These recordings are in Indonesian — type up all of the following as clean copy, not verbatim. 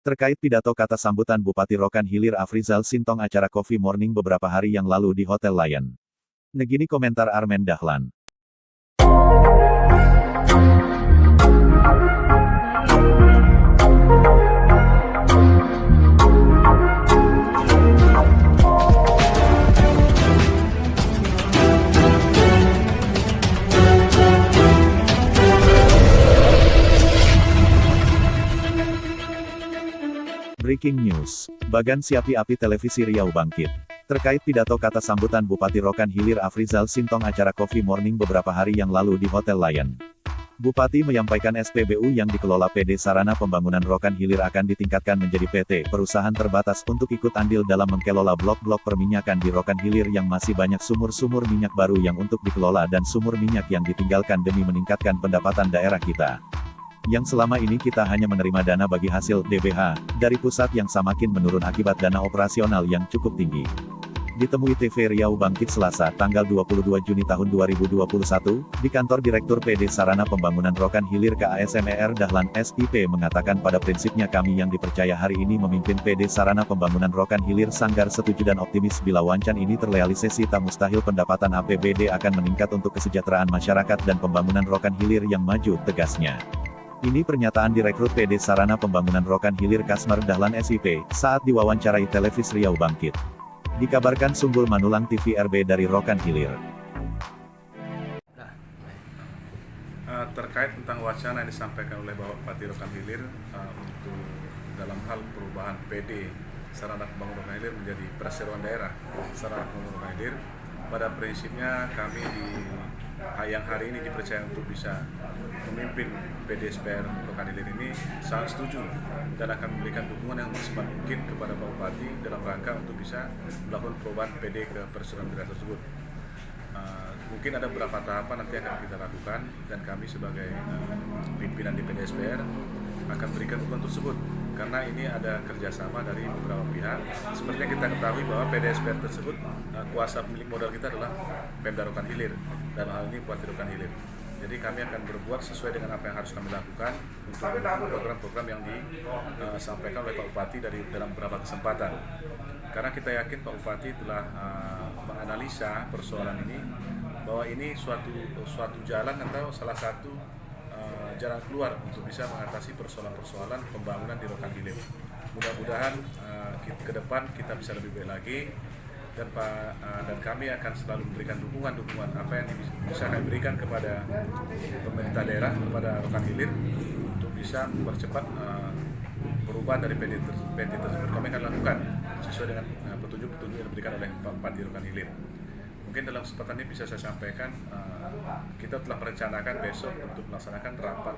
Terkait pidato kata sambutan Bupati Rokan Hilir Afrizal Sintong acara Coffee Morning beberapa hari yang lalu di Hotel Lion. Negini komentar Armen Dahlan. Breaking News. Bagan Siapi Api Televisi Riau bangkit. Terkait pidato kata sambutan Bupati Rokan Hilir Afrizal Sintong acara Coffee Morning beberapa hari yang lalu di Hotel Lion. Bupati menyampaikan SPBU yang dikelola PD Sarana Pembangunan Rokan Hilir akan ditingkatkan menjadi PT, perusahaan terbatas untuk ikut andil dalam mengelola blok-blok perminyakan di Rokan Hilir yang masih banyak sumur-sumur minyak baru yang untuk dikelola dan sumur minyak yang ditinggalkan demi meningkatkan pendapatan daerah kita. Yang selama ini kita hanya menerima dana bagi hasil DBH dari pusat yang semakin menurun akibat dana operasional yang cukup tinggi. Ditemui TV Riau Bangkit Selasa, tanggal 22 Juni tahun 2021, di kantor Direktur PD Sarana Pembangunan Rokan Hilir KASMER Dahlan SIP mengatakan pada prinsipnya kami yang dipercaya hari ini memimpin PD Sarana Pembangunan Rokan Hilir Sanggar setuju dan optimis bila wancan ini terrealisasi tak mustahil pendapatan APBD akan meningkat untuk kesejahteraan masyarakat dan pembangunan Rokan Hilir yang maju, tegasnya. Ini pernyataan Direktur PD Sarana Pembangunan Rokan Hilir Kasmar Dahlan SIP, saat diwawancarai Televisi Riau Bangkit. Dikabarkan Sunggul Manulang TV RB dari Rokan Hilir. Terkait tentang wacana yang disampaikan oleh Bapak Bupati Rokan Hilir untuk dalam hal perubahan PD Sarana Pembangunan Rokan Hilir menjadi perseroan daerah Sarana Pembangunan Rokan Hilir, pada prinsipnya kami yang hari ini dipercaya untuk bisa memimpin PDSPR Rokan Hilir ini sangat setuju dan akan memberikan dukungan yang maksimal mungkin kepada Pak Bupati dalam rangka untuk bisa melakukan perubahan PD ke perseroan daerah tersebut. Mungkin ada beberapa tahapan nanti akan kita lakukan dan kami sebagai pimpinan di PDSPR akan berikan dukungan tersebut karena ini ada kerjasama dari beberapa pihak. Seperti yang kita ketahui bahwa PDSPR tersebut kuasa pemilik modal kita adalah Pemda Rokan Hilir dan hal ini Bupati Rokan Hilir. Jadi kami akan berbuat sesuai dengan apa yang harus kami lakukan untuk program-program yang disampaikan oleh Pak Bupati dalam beberapa kesempatan. Karena kita yakin Pak Bupati telah menganalisa persoalan ini bahwa ini suatu jalan atau salah satu jalan keluar untuk bisa mengatasi persoalan-persoalan pembangunan di Rokan Hilir. Mudah-mudahan ke depan kita bisa lebih baik lagi dan kami akan selalu memberikan dukungan apa yang bisa kami berikan kepada pemerintah daerah, kepada Rokan Hilir untuk bisa mempercepat perubahan dari PD tersebut. Kami akan lakukan sesuai dengan petunjuk-petunjuk yang diberikan oleh Pak Bupati Rokan Hilir. Mungkin dalam kesempatan ini bisa saya sampaikan, kita telah merencanakan besok untuk melaksanakan rapat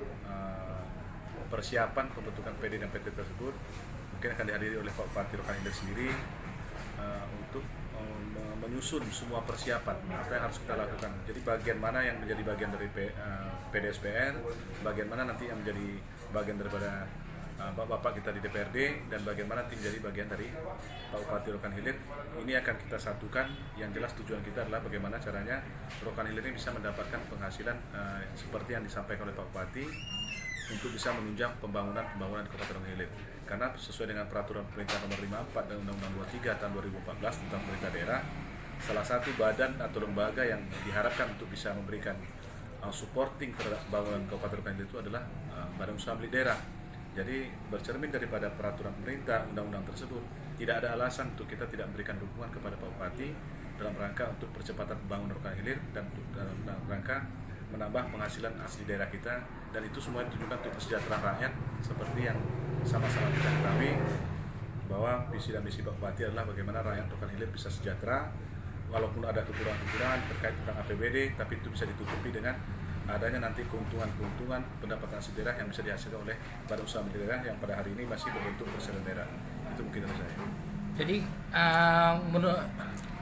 persiapan pembentukan PD dan PT tersebut. Mungkin akan dihadiri oleh Pak Bupati Rokan Hilir sendiri untuk menyusun semua persiapan apa yang harus kita lakukan. Jadi bagian mana yang menjadi bagian dari PDSPR, bagian mana nanti yang menjadi bagian daripada Bapak kita di DPRD, dan bagaimana nanti menjadi bagian dari Pak Bupati Rokan Hilir. Ini akan kita satukan. Yang jelas tujuan kita adalah bagaimana caranya Rokan Hilir ini bisa mendapatkan penghasilan seperti yang disampaikan oleh Pak Bupati untuk bisa menunjang pembangunan Kabupaten Rokan Hilir. Karena sesuai dengan peraturan pemerintah nomor 54 dan Undang-Undang 23 tahun 2014 tentang pemerintah daerah, salah satu badan atau lembaga yang diharapkan untuk bisa memberikan supporting terhadap pembangunan Kabupaten Rokan Hilir itu adalah Badan Usaha Milik Daerah. Jadi bercermin daripada peraturan pemerintah undang-undang tersebut, tidak ada alasan untuk kita tidak memberikan dukungan kepada Pak Bupati dalam rangka untuk percepatan pembangunan Rokan Hilir dan dalam rangka menambah penghasilan asli daerah kita, dan itu semua ditujukan untuk kesejahteraan rakyat seperti yang sama-sama kita ketahui bahwa visi dan misi Pak Bupati adalah bagaimana rakyat Rokan Hilir bisa sejahtera walaupun ada kekurangan-kekurangan terkait tentang APBD, tapi itu bisa ditutupi dengan adanya nanti keuntungan pendapatan asli daerah yang bisa dihasilkan oleh Badan Usaha Milik Daerah yang pada hari ini masih berbentuk perseroan daerah. Itu mungkin dari saya. Jadi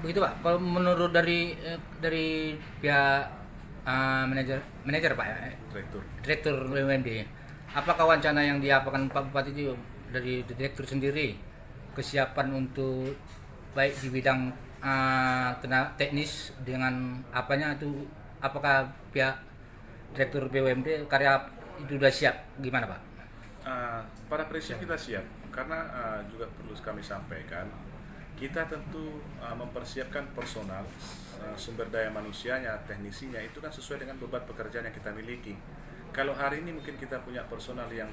begitu Pak, kalau menurut dari pihak manajer Pak ya, Direktur BUMD, apakah wacana yang diapakan Pak Bupati itu dari Direktur sendiri kesiapan untuk baik di bidang teknis dengan apanya itu, apakah pihak Direktur BUMD karya itu sudah siap, gimana Pak? Pada prinsipnya kita siap. karena juga perlu kami sampaikan, kita tentu mempersiapkan personal, sumber daya manusianya, teknisinya itu kan sesuai dengan beban pekerjaan yang kita miliki. Kalau hari ini mungkin kita punya personal yang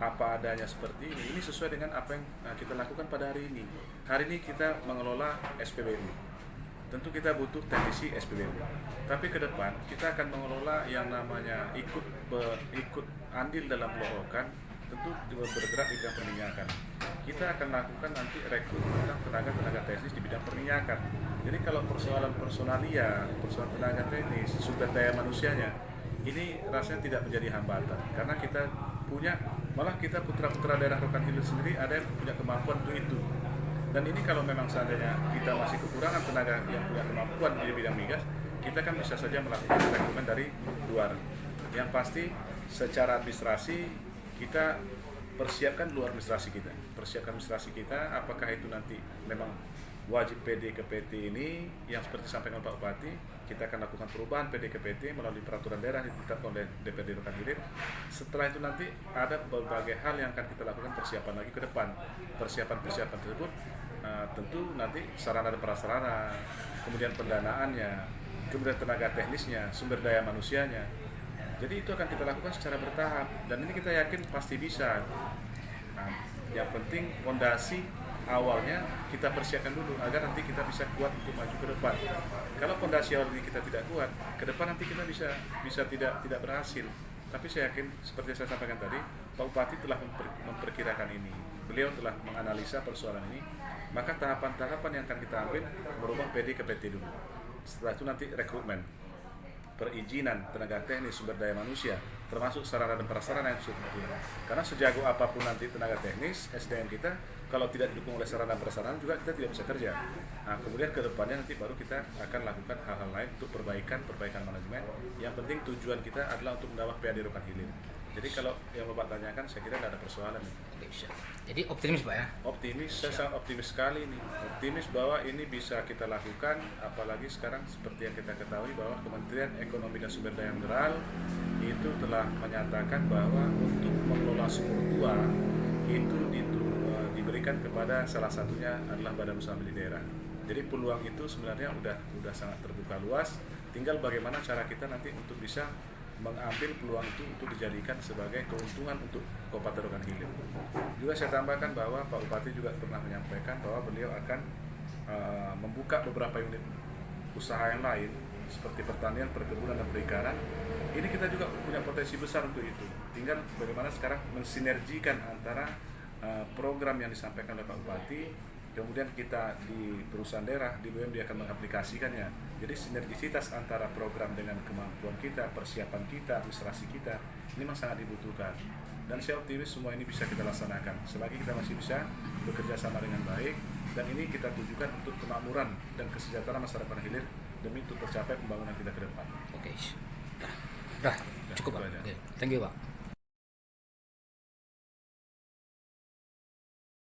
apa adanya seperti ini sesuai dengan apa yang kita lakukan pada hari ini. Hari ini kita mengelola SPBU. Tentu kita butuh teknisi SPBU. Tapi ke depan kita akan mengelola yang namanya ikut andil dalam pelorokan, tentu juga bergerak di bidang perminyakan. Kita akan lakukan nanti rekrutmen tenaga teknis di bidang perminyakan. Jadi kalau persoalan personalia, persoalan tenaga teknis, sumber daya manusianya, ini rasanya tidak menjadi hambatan. Karena kita punya, malah kita putra-putra daerah Rokan Hilir sendiri ada yang punya kemampuan untuk itu. Dan ini kalau memang seandainya kita masih kekurangan tenaga yang punya kemampuan di bidang migas, kita kan bisa saja melakukan rekrutmen dari luar. Yang pasti secara administrasi kita persiapkan luar administrasi kita. Persiapkan administrasi kita, apakah itu nanti memang wajib PD ke PT ini yang seperti disampaikan Pak Bupati, kita akan lakukan perubahan PD ke PT melalui peraturan daerah ditetapkan oleh DPRD Rokan Hilir. Setelah itu nanti ada berbagai hal yang akan kita lakukan persiapan lagi ke depan. Persiapan tersebut tentu nanti sarana dan prasarana, kemudian pendanaannya, kemudian tenaga teknisnya, sumber daya manusianya. Jadi itu akan kita lakukan secara bertahap dan ini kita yakin pasti bisa. Yang penting fondasi awalnya kita persiapkan dulu agar nanti kita bisa kuat untuk maju ke depan. Kalau fondasi awal ini kita tidak kuat, ke depan nanti kita bisa tidak berhasil. Tapi saya yakin seperti saya sampaikan tadi, Pak Bupati telah memperkirakan ini. Beliau telah menganalisa persoalan ini. Maka tahapan-tahapan yang akan kita ambil merubah PD ke PT dulu. Setelah itu nanti rekrutmen, perizinan tenaga teknis, sumber daya manusia, termasuk sarana dan prasarana yang sudah. Karena sejago apapun nanti tenaga teknis, SDM kita, kalau tidak didukung oleh sarana dan prasarana juga kita tidak bisa kerja. Nah, kemudian ke depannya nanti baru kita akan lakukan hal-hal lain untuk perbaikan manajemen. Yang penting tujuan kita adalah untuk menambah PAD Rokan Hilir. Jadi kalau yang Bapak tanyakan, saya kira tidak ada persoalan. Oke, siap. Jadi optimis Pak ya? Optimis, saya sangat optimis sekali nih. Optimis bahwa ini bisa kita lakukan, apalagi sekarang seperti yang kita ketahui bahwa Kementerian Ekonomi dan Sumber Daya Mineral itu telah menyatakan bahwa untuk mengelola sumur tua itu diberikan kepada salah satunya adalah Badan Usaha Milik Daerah. Jadi peluang itu sebenarnya udah sangat terbuka luas. Tinggal bagaimana cara kita nanti untuk bisa mengambil peluang itu untuk dijadikan sebagai keuntungan untuk Kabupaten Rokan Hilir. Juga saya tambahkan bahwa Pak Bupati juga pernah menyampaikan bahwa beliau akan membuka beberapa unit usaha yang lain seperti pertanian, perkebunan, dan perikanan. Ini kita juga punya potensi besar untuk itu. Tinggal bagaimana sekarang mensinergikan antara program yang disampaikan oleh Pak Bupati, kemudian kita di perusahaan daerah, di BUMD akan mengaplikasikannya. Jadi sinergisitas antara program dengan kemampuan kita, persiapan kita, administrasi kita, ini memang sangat dibutuhkan. Dan saya optimis semua ini bisa kita laksanakan, selagi kita masih bisa bekerja sama dengan baik, dan ini kita tujukan untuk kemakmuran dan kesejahteraan masyarakat hilir demi untuk tercapai pembangunan kita ke depan. Oke, dah cukup Pak. Oke, thank you Pak.